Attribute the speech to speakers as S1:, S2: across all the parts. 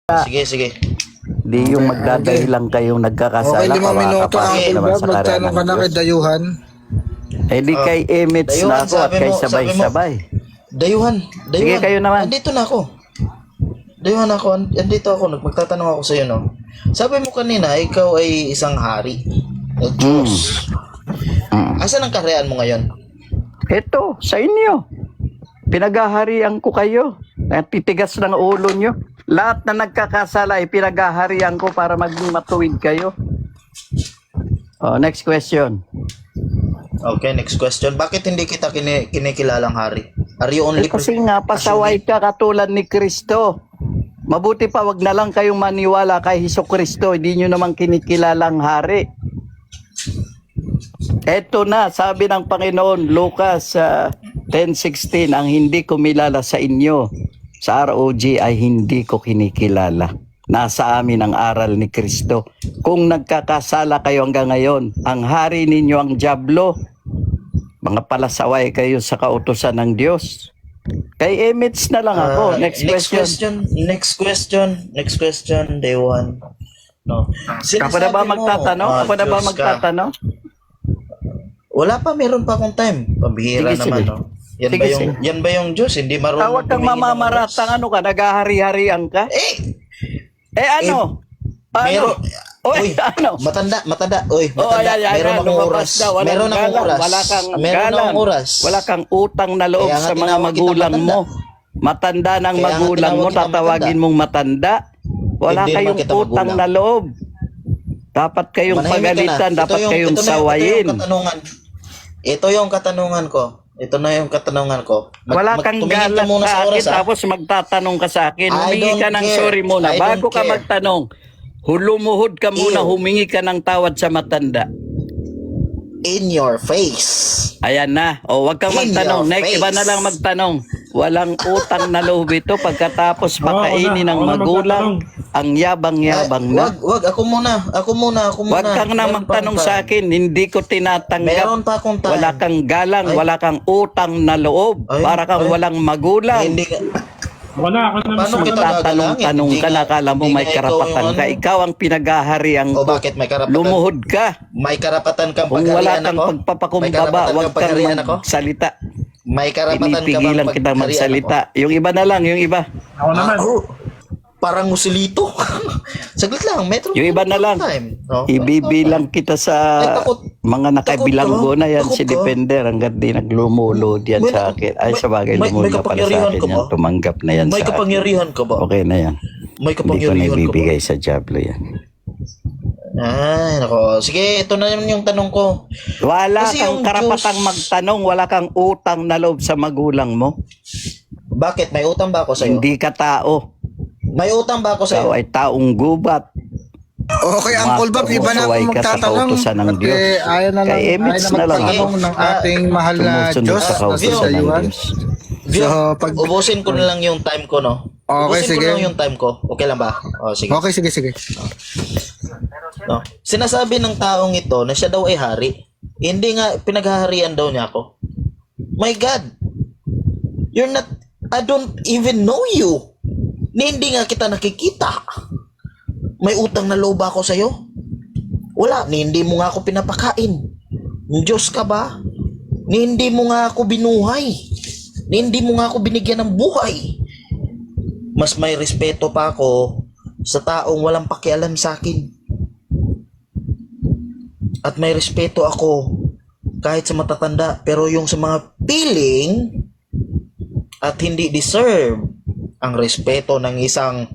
S1: Sige, sige.
S2: Di yung magdadahilan kayong nagkakasala.
S3: Okay, 5 minuto ang ulbab. Magtanong ka na kay Dayuhan.
S2: Eh di kay Emits na ako at kay sabay-sabay.
S1: Dayuhan,
S2: Sige, kayo naman.
S1: Andito na ako. Dayuhan ako, andito ako. Magtatanong ako sa iyo, no? Sabi mo kanina, ikaw ay isang hari. Diyos. Asan ang kaharian mo ngayon?
S2: Ito, sa inyo. Pinagaharian ko kayo. Titigas ng ulo nyo. Lahat na nagkakasala ay pinagaharian ko para maging matuwid kayo. Oh, next question.
S1: Okay, next question. Bakit hindi kita kinikilalang hari? Are you only...
S2: Kasi nga, pasaway ka katulad ni Kristo. Mabuti pa, wag na lang kayong maniwala kay Hesukristo. Hindi nyo naman kinikilalang hari. Eto na, sabi ng Panginoon, Lucas 10:16, ang hindi kumilala sa inyo, sa ROG ay hindi ko kinikilala. Nasa amin ang aral ni Kristo. Kung nagkakasala kayo hanggang ngayon, ang hari ninyo ang dyablo. Mga palasaway kayo sa kautusan ng Diyos. Kay Emits na lang ako. Next question.
S1: Next question, day one. No.
S2: Ako na ba magtatanong? Ako na ba magtatanong?
S1: Wala pa, meron pa akong time. Pambihira
S2: Sige,
S1: naman,
S2: sige.
S1: no? Yan
S2: Sige,
S1: ba yung
S2: sige.
S1: yan ba yung Diyos? Hindi marunong.
S2: Tawag kang
S1: tumingin ng
S2: mamamaratang,
S1: oras?
S2: ano ka? Naghahari-harian ka? Ano?
S1: Meron,
S2: Oy, ano?
S1: matanda. Uy,
S2: Oh,
S1: matanda.
S2: ayan,
S1: Meron akong
S2: lumabas
S1: oras.
S2: daw, walang
S1: Meron akong
S2: galang,
S1: oras.
S2: Wala kang
S1: Meron
S2: galang.
S1: akong oras.
S2: Wala kang utang na loob
S1: Kaya nga
S2: sa mga
S1: tinawag kita
S2: magulang
S1: matanda.
S2: mo. Matanda ng
S1: Kaya nga
S2: magulang mo,
S1: tinawag kita
S2: tatawagin mong matanda. Wala
S1: Hindi
S2: kayong
S1: naman kita
S2: utang
S1: magulang.
S2: na loob. Dapat kayong
S1: Manahimik ka na.
S2: pagalitan, dapat kayong sawayin.
S1: Ito yung katanungan ko. Ito na yung katanungan ko.
S2: Wala kang
S1: tumingin ka
S2: galang
S1: muna
S2: sa
S1: sa
S2: akin,
S1: oras, ha?
S2: tapos magtatanong ka sa akin.
S1: I
S2: Humingi
S1: don't
S2: ka ng
S1: care.
S2: sorry muna.
S1: I don't
S2: Bago ka
S1: care.
S2: magtanong, hulumuhod ka muna,
S1: Ew.
S2: humingi ka ng tawad sa matanda.
S1: In your face.
S2: Ayan na. O, wag kang
S1: In
S2: magtanong.
S1: your
S2: Next,
S1: face.
S2: iba na lang magtanong. Walang utang na loob ito pagkatapos pakainin ng
S4: ako na
S2: magulang. Ang yabang-yabang na.
S1: Wag, ako muna.
S2: Wag kang na
S1: Meron pa
S2: magtanong
S1: akong
S2: sa
S1: time.
S2: akin. Hindi ko tinatanggap.
S1: Meron pa akong time.
S2: Wala kang galang,
S1: Ay.
S2: wala kang utang na loob.
S1: Ay,
S2: Para kang
S1: ay.
S2: walang magulang.
S1: Hindi ka...
S4: Ako na
S1: Paano
S4: mismo.
S1: kita
S2: Tatanong-tanong
S1: gagalangin?
S2: ka, nakala mo
S1: Hindi
S2: may
S1: nga ikaw
S2: karapatan
S1: yung
S2: ka.
S1: ano.
S2: Ikaw ang pinagaharian
S1: O
S2: ko.
S1: bakit may karapatan?
S2: Lumuhod ka.
S1: May karapatan kang
S2: Kung wala
S1: pagharian
S2: kang
S1: ako? May
S2: pagpapakumbaba,
S1: karapatan
S2: wag
S1: kang
S2: kang
S1: pagharian ako?
S2: magsalita.
S1: May karapatan ka
S2: Pinipigilan
S1: bang
S2: kita
S1: pagharian
S2: magsalita. Yung iba na lang, yung iba.
S4: Ako naman.
S1: Parang musilito. Saglit lang, metro.
S2: Yung iba na lang.
S1: Time. No?
S2: Ibibilang kita sa
S1: Ay, takot.
S2: mga nakabilanggo
S1: Takot ka?
S2: na yan,
S1: Takot
S2: si
S1: ka?
S2: Defender, hanggang di naglumulod yan
S1: May-
S2: sa akin. Ay, sa bagay,
S1: may
S2: lumulod na pala sa
S1: kapangyarihan
S2: akin
S1: ka
S2: yan.
S1: ba?
S2: Tumanggap na yan
S1: May
S2: sa akin.
S1: kapangyarihan ka ba?
S2: Okay na yan.
S1: May
S2: Hindi ko
S1: kapangyarihan
S2: na
S1: ka ba?
S2: ibibigay sa Diablo yan.
S1: Ay, nako. Sige, ito na naman yung tanong ko.
S2: Wala
S1: Kasi
S2: kang
S1: yung
S2: karapatang
S1: Diyos-
S2: magtanong, wala kang utang na loob sa magulang mo.
S1: Bakit? May utang ba ako sa'yo?
S2: Hindi ka tao.
S1: May utang ba ako sa'yo?
S2: Ikaw ay taong gubat.
S3: Okay, Uncle Bob, iba na
S2: Sumusuway
S3: ako
S2: ka sa
S3: magtatanong.
S2: kautusan ng Diyos.
S3: Kasi ayaw na lang,
S2: Kay Emits na lang
S3: magtatanong
S1: ako.
S3: ng ating mahal na
S2: Tumusunod
S3: Diyos
S2: sa
S3: na si
S2: kautusan ng
S3: Dayuhan.
S2: Diyos.
S1: View,
S3: So, pag-
S1: ubusin ko na lang yung time ko, no?
S3: Okay,
S1: Ubusin
S3: sige.
S1: ko na lang yung time ko. Okay lang ba? O, sige.
S3: Okay, sige.
S1: No. Sinasabi ng taong ito na siya daw ay hari. Hindi nga pinaghaharian daw niya ako. My God. You're not, I don't even know you. Ni hindi nga kita nakikita. May utang na loob ako sa'yo? Wala. Ni hindi mo nga ako pinapakain. Diyos ka ba? Ni hindi mo nga ako binuhay. Ni hindi mo nga ako binigyan ng buhay. Mas may respeto pa ako sa taong walang pakialam sa akin. At may respeto ako kahit sa matatanda, pero yung sa mga piling at hindi deserve ang respeto ng isang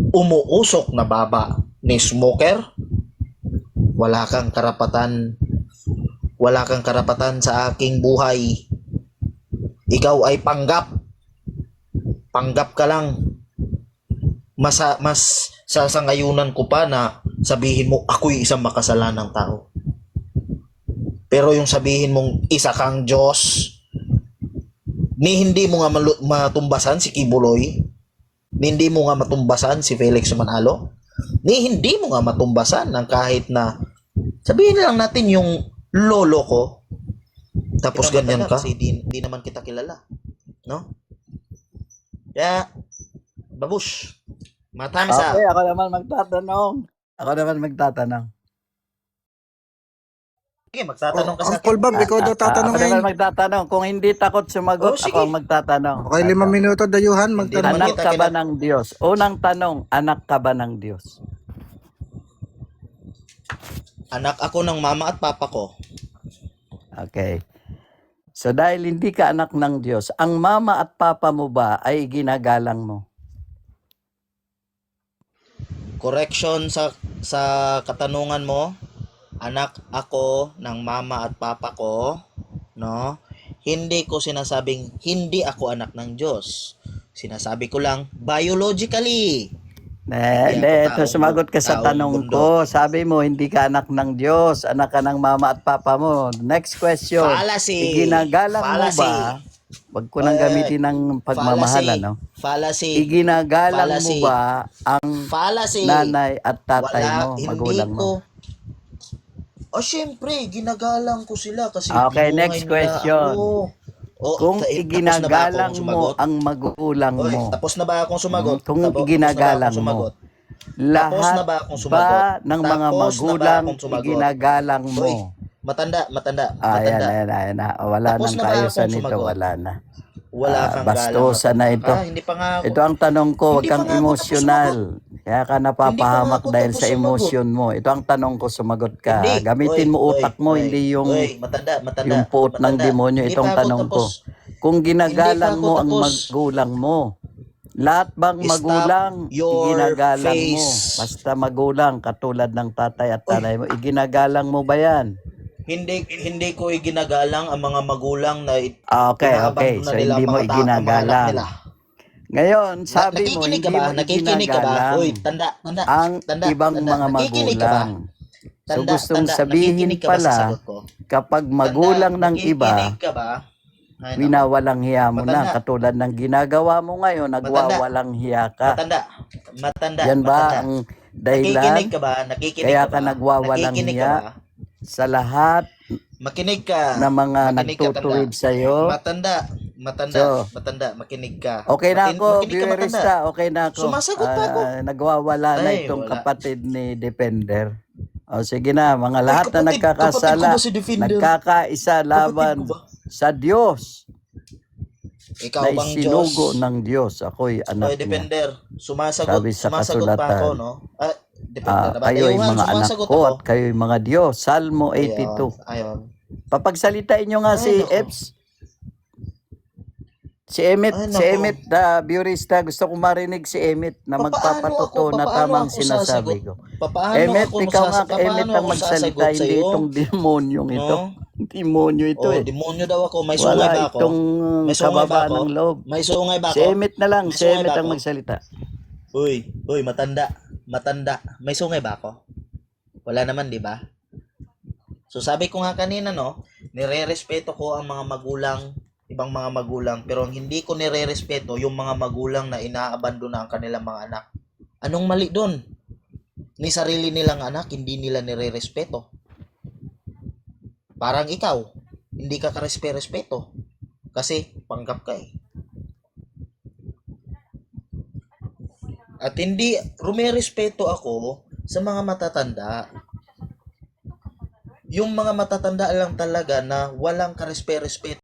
S1: umuusok na baba ni smoker, wala kang karapatan sa aking buhay. Ikaw ay panggap ka lang. Mas sasangayunan ko pa na sabihin mo ako'y isang makasalanang tao. Pero yung sabihin mong isa kang Diyos, ni hindi mo nga matumbasan si Kibuloy, ni hindi mo nga matumbasan si Felix Manalo, ni hindi mo nga matumbasan ng kahit na sabihin na lang natin yung lolo ko, tapos ganyan ka. Kasi di naman kita kilala. No? Kaya, babush. Matamis ah.
S2: Okay, ako naman magtatanong.
S1: Sige, magtatanong ka sa
S3: Uncle
S1: akin.
S3: Bob, ikaw daw
S2: Ako
S3: tatanungin.
S2: naman magtatanong. Kung hindi takot sumagot,
S1: Oh, sige.
S2: ako ang magtatanong.
S3: Okay, 5 minuto, dayuhan.
S1: Hindi
S3: Magtanong.
S1: naman
S2: Anak ka ba ng Diyos? Unang tanong, anak ka ba ng Diyos?
S1: Anak ako ng mama at papa ko.
S2: Okay. So dahil hindi ka anak ng Diyos, ang mama at papa mo ba ay ginagalang mo?
S1: Correction sa katanungan mo. Anak ako ng mama at papa ko, no? Hindi ko sinasabing hindi ako anak ng Diyos. Sinasabi ko lang biologically.
S2: Hindi,
S1: ako
S2: ito sumagot ka sa
S1: taong
S2: tanong
S1: mundo.
S2: ko. Sabi mo, hindi ka anak ng Diyos. Anak ka ng mama at papa mo. Next question.
S1: Fallacy.
S2: Iginagalang
S1: Fallacy.
S2: mo ba? Wag ko nang gamitin ng pagmamahala, no?
S1: Fallacy.
S2: Iginagalang
S1: Fallacy.
S2: mo ba ang
S1: Fallacy.
S2: nanay at tatay
S1: Wala,
S2: mo,
S1: hindi
S2: magulang
S1: ko.
S2: mo?
S1: Syempre, ginagalang ko sila kasi
S2: Okay,
S1: binuhay
S2: next
S1: nila
S2: question.
S1: ako.
S2: Kung
S1: tapos na ba
S2: iginagalang
S1: akong
S2: mo
S1: sumagot?
S2: ang magulang
S1: Oy,
S2: mo,
S1: tapos na ba akong sumagot?
S2: kung
S1: Tapos na ba
S2: iginagalang
S1: akong
S2: mo,
S1: sumagot?
S2: lahat
S1: na ba akong sumagot?
S2: ba ng mga
S1: Tapos na ba
S2: magulang
S1: akong sumagot?
S2: iginagalang mo?
S1: Hoy, matanda.
S2: Ayan na. Wala
S1: Tapos
S2: nang
S1: na ba
S2: kaayusan
S1: akong
S2: nito,
S1: sumagot?
S2: wala na.
S1: Wala kang
S2: bastusan
S1: galang.
S2: na ito.
S1: Hindi pa nga ako.
S2: Ito ang tanong ko, huwag
S1: Hindi
S2: kang
S1: pa nga ako
S2: emosyonal. Kaya ka napapahamak
S1: ako
S2: dahil
S1: tapos
S2: sa
S1: sumagot.
S2: emosyon mo. Ito ang tanong ko, sumagot ka.
S1: Hindi.
S2: Gamitin mo utak mo, hindi yung
S1: matanda.
S2: yung puot ng demonyo.
S1: Hindi
S2: Itong
S1: pa ako
S2: tanong ko.
S1: tapos.
S2: Kung ginagalang
S1: Hindi pa ako
S2: mo ang
S1: tapos.
S2: magulang mo, lahat bang
S1: Stop
S2: magulang
S1: your
S2: iginagalang mo?
S1: face.
S2: Basta magulang, katulad ng tatay at nanay mo, iginagalang mo ba yan?
S1: Hindi ko iginagalang ang mga magulang na
S2: Okay.
S1: inaabandon
S2: So,
S1: na nila
S2: hindi mo
S1: ang mga mga anak
S2: iginagalang.
S1: nila.
S2: Ngayon, sabi mo, hindi mo
S1: Nakikinig ka ba?
S2: iginagalang
S1: Hoy, tanda.
S2: ang
S1: tanda,
S2: ibang
S1: tanda.
S2: mga
S1: Nakikinig ka ba?
S2: magulang. So, gustong sabihin
S1: nakikinig ka ba sa
S2: pala,
S1: sagot ko?
S2: kapag magulang ng iba,
S1: Nakikinig ka ba? Ay, nako.
S2: winawalang hiya mo na.
S1: Matanda.
S2: Katulad ng ginagawa mo ngayon, nagwawalang hiya ka.
S1: Matanda.
S2: Yan ba
S1: matanda.
S2: ang dahilan
S1: Nakikinig ka ba? Nakikinig
S2: kaya
S1: ka
S2: ka
S1: ba?
S2: nagwawalang
S1: Nakikinig
S2: hiya?
S1: ka ba?
S2: Sa lahat
S1: Makinig ka.
S2: na mga
S1: Makinig ka,
S2: nagtutuwid
S1: tanda.
S2: sa'yo? So,
S1: Makinig ka.
S2: okay na ako,
S1: Makinig ka, matanda.
S2: viewerista, okay na ako.
S1: Sumasagot pa ako.
S2: Nagwawala na
S1: Ay,
S2: itong
S1: wala.
S2: kapatid ni Defender. O sige na, mga lahat na
S1: kapatid ko
S2: nagkakasala,
S1: ba si Defender?
S2: nagkakaisa laban
S1: Kapatid ko ba?
S2: sa Diyos,
S1: Ikaw
S2: na
S1: bang Diyos?
S2: isinugo ng Diyos. Ako'y
S1: Oy,
S2: anak niya.
S1: Defender. Sumasagot
S2: Sabi sa
S1: pa ako,
S2: kasulatan,
S1: no? Defender na ba?
S2: kayo'y
S1: Dayuhan,
S2: mga anak
S1: sumasagot
S2: ko
S1: ako.
S2: at kayo'y mga Diyos. Salmo 82.
S1: Ayun.
S2: Papagsalitain nyo nga
S1: Ay,
S2: si
S1: nako.
S2: Eps. Si Emit,
S1: Ay,
S2: si
S1: nako.
S2: Emit, viewerista, gusto ko marinig si Emit na magpapatuto na tamang sinasabi ko. Emit, ikaw nga, Emit ang magsalita, hindi itong demonyong ito.
S1: No?
S2: Demonyo ito
S1: Oh,
S2: eh.
S1: demonyo daw ako. May sungay
S2: Wala
S1: ba ako?
S2: itong
S1: May sungay ba
S2: kababa
S1: ako?
S2: ng loob.
S1: May sungay ba
S2: Si
S1: ako?
S2: Emit na lang,
S1: May
S2: si
S1: sungay
S2: Emit
S1: ba
S2: ang
S1: ako?
S2: magsalita.
S1: Uy, matanda. May sungay ba ako? Wala naman, di ba? So sabi ko nga kanina, no, nire-respeto ko ang mga magulang, ibang mga magulang, pero ang hindi ko nire-respeto yung mga magulang na inaabandona ang kanilang mga anak. Anong mali doon? Ni sarili nilang anak, hindi nila nire-respeto. Parang ikaw, hindi ka karespeto kasi panggap ka eh. At hindi rumerespeto ako sa mga matatanda. Yung mga matatanda lang talaga na walang karespe-respeto